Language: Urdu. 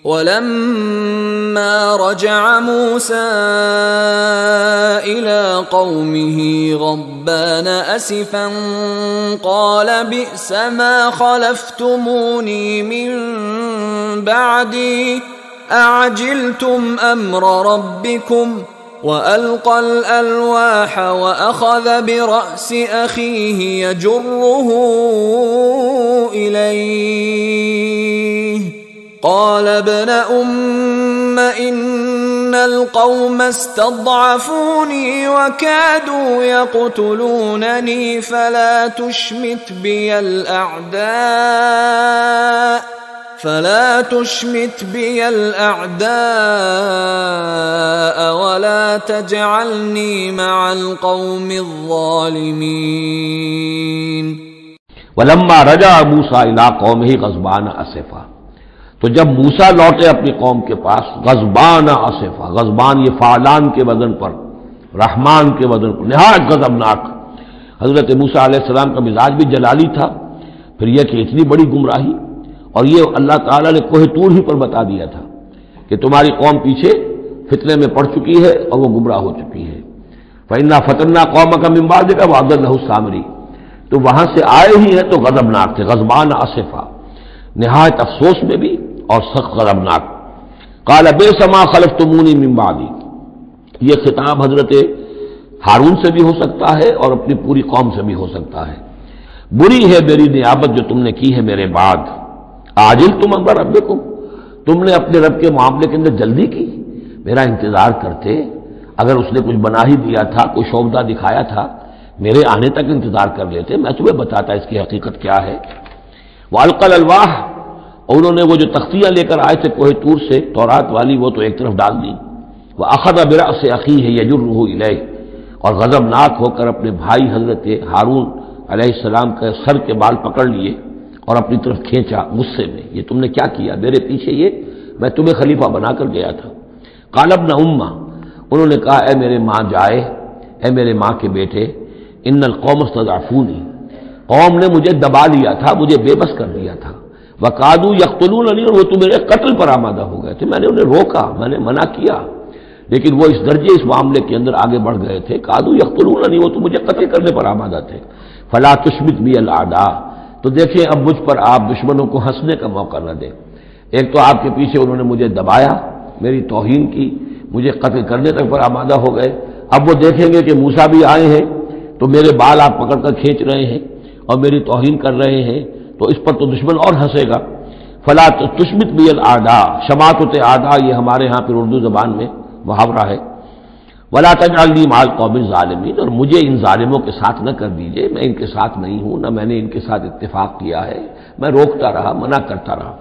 وَلَمَّا رَجَعَ مُوسَىٰ إِلَىٰ قَوْمِهِ غَضْبَانَ أَسِفًا قَالَ بِئْسَ مَا خَلَفْتُمُونِي مِن بَعْدِي أَعَجِلْتُمْ أَمْرَ رَبِّكُمْ وَأَلْقَى الْأَلْوَاحَ وَأَخَذَ بِرَأْسِ أَخِيهِ يَجُرُّهُ إِلَيْهِ قال ابن أم إن القوم استضعفوني وكادوا يقتلونني فلا تشمت بي الأعداء ولا تجعلني مع القوم الظالمين ولما رجع موسیٰ إلى قومه غضبان أسفا، تو جب موسیٰ لوٹے اپنی قوم کے پاس غضبان آصفا، غضبان یہ فعلان کے وزن پر، رحمان کے وزن پر، نہایت غضبناک۔ حضرت موسیٰ علیہ السلام کا مزاج بھی جلالی تھا، پھر یہ کہ اتنی بڑی گمراہی، اور یہ اللہ تعالیٰ نے کوہ طور ہی پر بتا دیا تھا کہ تمہاری قوم پیچھے فتنے میں پڑ چکی ہے اور وہ گمراہ ہو چکی ہے۔ فَإِنَّا فَتَنَّا قَوْمَكَ مِن بَعْدِكَ وَأَضَلَّهُ السَّامِرِيُّ، تو وہاں سے آئے ہی ہیں تو غضبناک تھے، غضبان آصفا، نہایت افسوس میں بھی اور سخت غضبناک۔ قال بئس ما خلفتمونی من بعدی، یہ خطاب حضرت ہارون سے بھی ہو سکتا ہے اور اپنی پوری قوم سے بھی ہو سکتا ہے۔ بری ہے میری نیابت جو تم نے کی ہے میرے بعد۔ عاجلتم امر ربکم، تم نے اپنے رب کے معاملے کے اندر جلدی کی، میرا انتظار کرتے، اگر اس نے کچھ بنا ہی دیا تھا، کوئی شوبدہ دکھایا تھا، میرے آنے تک انتظار کر لیتے، میں تمہیں بتاتا اس کی حقیقت کیا ہے۔ وَأَلْقَى الْأَلْوَاحَ، اور انہوں نے وہ جو تختیاں لے کر آئے تھے کوہ طور سے تورات والی، وہ تو ایک طرف ڈال دی۔ وَأَخَذَ بِرَأْسِ أَخِيهِ يَجُرُّهُ إِلَيْهِ، اور غضبناک ہو کر اپنے بھائی حضرت ہارون علیہ السلام کے سر کے بال پکڑ لیے اور اپنی طرف کھینچا غصے میں، یہ تم نے کیا کیا میرے پیچھے، یہ میں تمہیں خلیفہ بنا کر گیا تھا۔ قال ابن ام، انہوں نے کہا اے میرے ماں جائے، اے میرے ماں کے بیٹے، ان القوم استضعفونی، قوم نے مجھے دبا لیا تھا، مجھے بے بس کر دیا تھا۔ وَقَادُوا يَقْتُلُونَنِي، اور وہ تو میرے قتل پر آمادہ ہو گئے تھے، میں نے انہیں روکا، میں نے منع کیا، لیکن وہ اس درجے اس معاملے کے اندر آگے بڑھ گئے تھے۔ قَادُوا يَقْتُلُونَنِي، وہ تو مجھے قتل کرنے پر آمادہ تھے۔ فَلَا تُشْمِتْ بِي الْأَعْدَاءَ، تو دیکھیں اب مجھ پر آپ دشمنوں کو ہنسنے کا موقع نہ دیں۔ ایک تو آپ کے پیچھے انہوں نے مجھے دبایا، میری توہین کی، مجھے قتل کرنے تک پر آمادہ ہو گئے، اب وہ دیکھیں گے کہ موسیٰ بھی آئے ہیں تو میرے بال آپ پکڑ کر کھینچ رہے ہیں اور میری توہین کر رہے ہیں، تو اس پر تو دشمن اور ہنسے گا۔ فلا تشمت بی الاعداء، شماتت اعداء یہ ہمارے ہاں پھر اردو زبان میں محاورہ ہے۔ ولا تجعلنی مع القوم الظالمین، اور مجھے ان ظالموں کے ساتھ نہ کر دیجئے، میں ان کے ساتھ نہیں ہوں، نہ میں نے ان کے ساتھ اتفاق کیا ہے، میں روکتا رہا، منع کرتا رہا۔